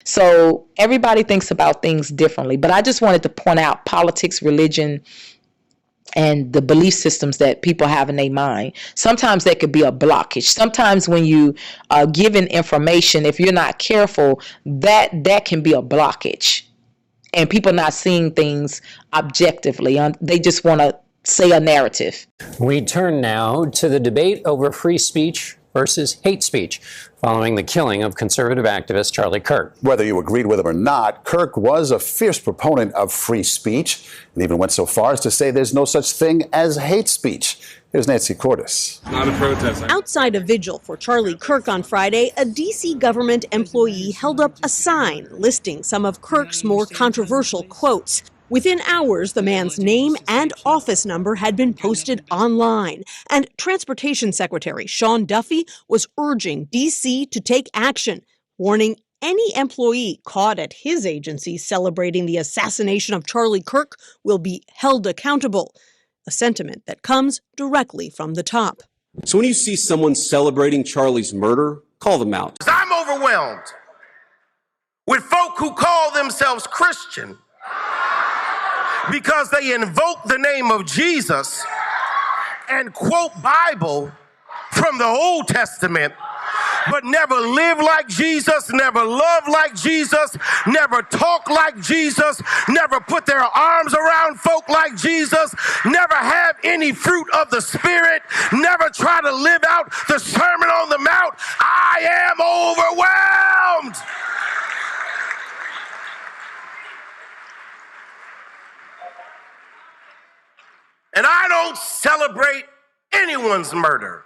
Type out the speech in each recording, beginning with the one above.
So everybody thinks about things differently. But I just wanted to point out politics, religion, and the belief systems that people have in their mind. Sometimes that could be a blockage. Sometimes when you are given information, if you're not careful, that can be a blockage. And people not seeing things objectively. They just want to say a narrative. We turn now to the debate over free speech versus hate speech following the killing of conservative activist Charlie Kirk. Whether you agreed with him or not, Kirk was a fierce proponent of free speech and even went so far as to say there's no such thing as hate speech. Here's Nancy Cordes. Not a protest. Outside a vigil for Charlie Kirk on Friday, a D.C. government employee held up a sign listing some of Kirk's more controversial quotes. Within hours, the man's name and office number had been posted online, and Transportation Secretary Sean Duffy was urging D.C. to take action, warning any employee caught at his agency celebrating the assassination of Charlie Kirk will be held accountable, a sentiment that comes directly from the top. So when you see someone celebrating Charlie's murder, call them out. I'm overwhelmed with folk who call themselves Christian because they invoke the name of Jesus and quote Bible from the Old Testament, but never live like Jesus, never love like Jesus, never talk like Jesus, never put their arms around folk like Jesus, never have any fruit of the Spirit, never try to live out the Sermon on the Mount. I am overwhelmed. And I don't celebrate anyone's murder.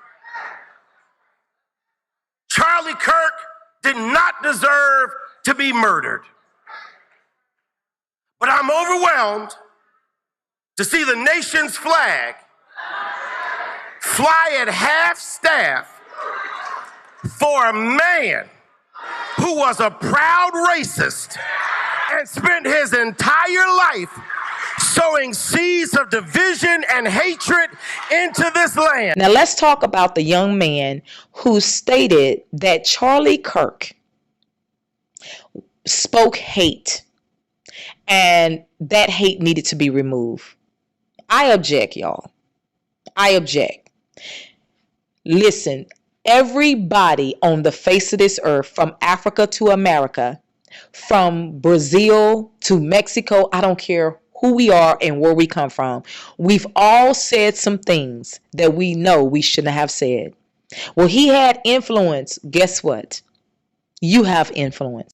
Charlie Kirk did not deserve to be murdered. But I'm overwhelmed to see the nation's flag fly at half-staff for a man who was a proud racist and spent his entire life sowing seeds of division and hatred into this land. Now let's talk about the young man who stated that Charlie Kirk spoke hate and that hate needed to be removed. I object, y'all. I object. Listen, everybody on the face of this earth, from Africa to America, from Brazil to Mexico, I don't care who we are and where we come from, we've all said some things that we know we shouldn't have said. Well, he had influence. Guess what? You have influence.